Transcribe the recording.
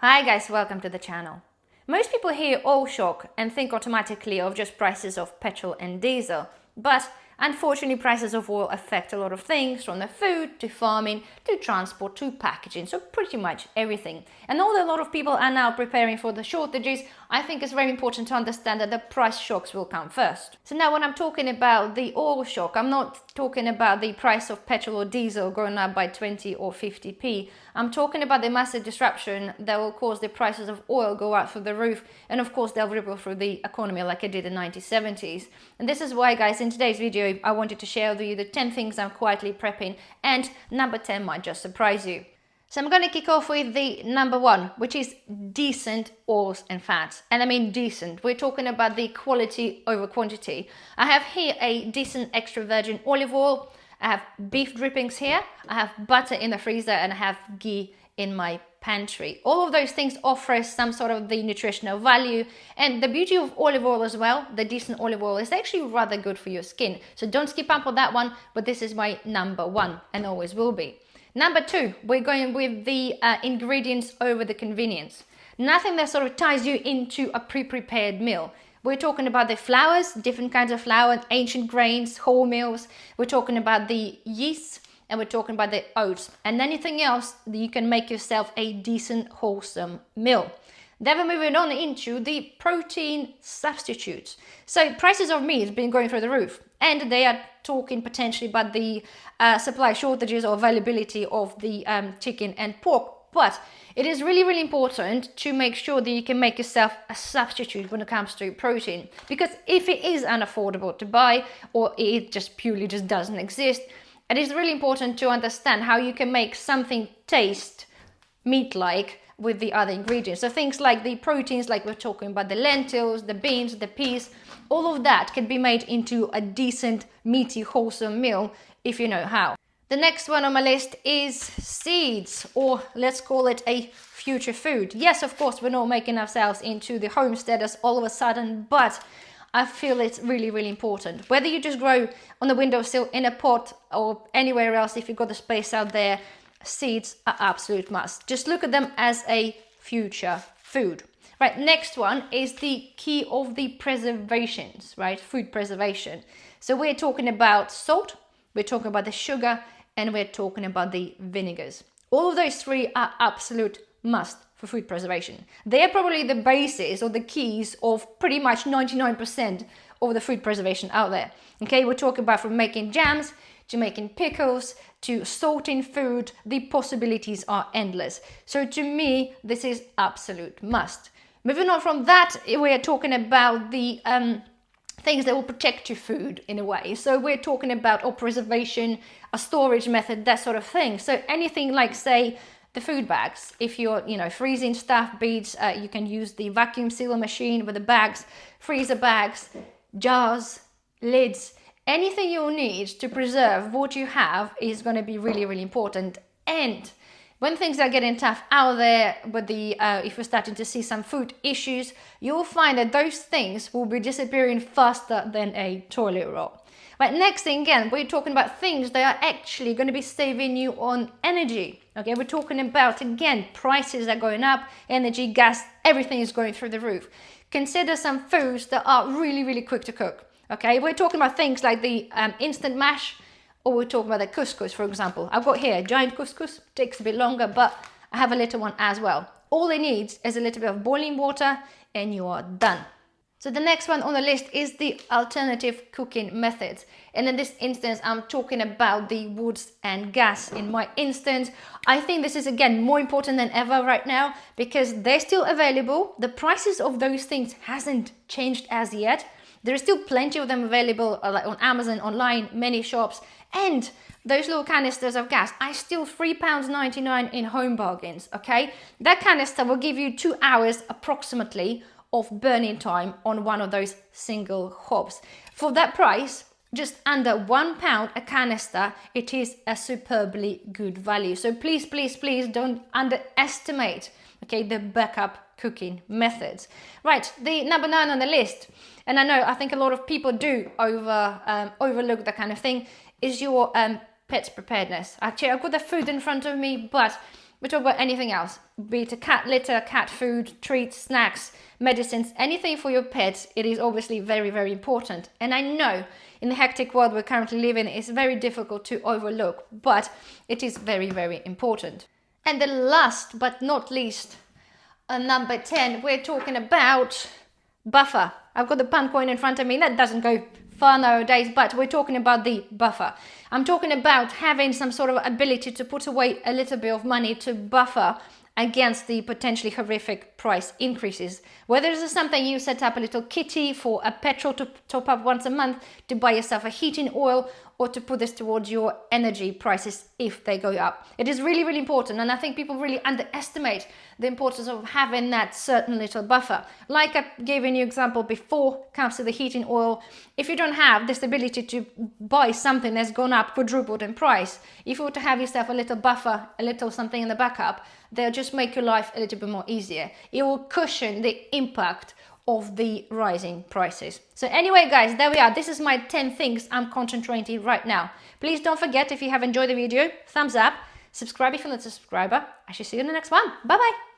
Hi guys, welcome to the channel. Most people hear oil shock and think automatically of just prices of petrol and diesel, but unfortunately prices of oil affect a lot of things, from the food to farming to transport to packaging, so pretty much everything. And although a lot of people are now preparing for the shortages, I think it's very important to understand that the price shocks will come first. So now when I'm talking about the oil shock, I'm not talking about the price of petrol or diesel going up by 20 or 50p. I'm talking about the massive disruption that will cause the prices of oil go out through the roof, and of course they'll ripple through the economy like it did in the 1970s. And this is why, guys, in today's video I wanted to share with you the 10 things I'm quietly prepping, and number 10 might just surprise you. So I'm going to kick off with the number one, which is decent oils and fats. And I mean decent. We're talking about the quality over quantity. I have here a decent extra virgin olive oil. I have beef drippings here. I have butter in the freezer, and I have ghee in my pantry. All of those things offer some sort of the nutritional value. And the beauty of olive oil as well, the decent olive oil, is actually rather good for your skin. So don't skip up on that one, but this is my number one and always will be. Number two, we're going with the ingredients over the convenience. Nothing that sort of ties you into a pre-prepared meal. We're talking about the flours, different kinds of flour, ancient grains, wholemeals. We're talking about the yeast, and we're talking about the oats, and anything else that you can make yourself a decent, wholesome meal. Then we're moving on into the protein substitutes. So prices of meat have been going through the roof, and they are talking potentially about the supply shortages or availability of the chicken and pork. But it is really, really important to make sure that you can make yourself a substitute when it comes to protein. Because if it is unaffordable to buy, or it just purely just doesn't exist, it is really important to understand how you can make something taste meat-like with the other ingredients. So things like the proteins, like we're talking about the lentils, the beans, the peas, all of that can be made into a decent, meaty, wholesome meal if you know how. The next one on my list is seeds, or let's call it a future food. Yes, of course, we're not making ourselves into the homesteaders all of a sudden, but I feel it's really, really important. Whether you just grow on the windowsill, in a pot, or anywhere else, if you've got the space out there, seeds are absolute must. Just look at them as a future food. Right, next one is the key of the preservations, right? Food preservation. So we're talking about salt, we're talking about the sugar, and we're talking about the vinegars. All of those three are absolute must for food preservation. They are probably the basis or the keys of pretty much 99% of the food preservation out there. Okay, we're talking about from making jams to making pickles to salting food. The possibilities are endless. So to me, this is absolute must. Moving on from that, we're talking about the things that will protect your food in a way. So we're talking about or preservation, a storage method, that sort of thing. So anything like, say, the food bags. If you're, freezing stuff, beets, you can use the vacuum sealer machine with the bags, freezer bags, jars, lids. Anything you'll need to preserve what you have is going to be really, really important. And when things are getting tough out there, with if we're starting to see some food issues, you'll find that those things will be disappearing faster than a toilet roll. But next thing, again, we're talking about things that are actually going to be saving you on energy. Okay, we're talking about, again, prices are going up, energy, gas, everything is going through the roof. Consider some foods that are really, really quick to cook. Okay, we're talking about things like the instant mash, or we're talking about the couscous, for example. I've got here a giant couscous, takes a bit longer, but I have a little one as well. All it needs is a little bit of boiling water and you are done. So the next one on the list is the alternative cooking methods. And in this instance, I'm talking about the woods and gas. In my instance, I think this is, again, more important than ever right now because they're still available. The prices of those things hasn't changed as yet. There is still plenty of them available on Amazon, online, many shops. And those little canisters of gas are still £3.99 in Home Bargains, okay? That canister will give you 2 hours approximately of burning time on one of those single hobs. For that price, just under £1 a canister, it is a superbly good value. So please, please, please don't underestimate, okay, the backup cooking methods. Right, the number 9 on the list, and I think a lot of people do overlook that kind of thing, is your pet preparedness. Actually, I've got the food in front of me, but we talk about anything else, be it a cat litter, cat food, treats, snacks, medicines, anything for your pets. It is obviously very, very important. And I know in the hectic world we currently live in, it's very difficult to overlook, but it is very, very important. And the last but not least, number 10, we're talking about buffer. I've got the pound coin in front of me. That doesn't go far nowadays, but we're talking about the buffer. I'm talking about having some sort of ability to put away a little bit of money to buffer against the potentially horrific price increases. Whether this is something you set up a little kitty for a petrol to top up once a month, to buy yourself a heating oil, or to put this towards your energy prices if they go up. It is really, really important, and I think people really underestimate the importance of having that certain little buffer. Like I gave you an example before, comes to the heating oil. If you don't have this ability to buy something that's gone up, quadrupled in price, if you were to have yourself a little buffer, a little something in the backup, they'll just make your life a little bit more easier. It will cushion the impact of the rising prices. So anyway, guys, there we are. This is my 10 things I'm concentrating right now. Please don't forget, if you have enjoyed the video, thumbs up, subscribe if you're not a subscriber. I shall see you in the next one. Bye bye.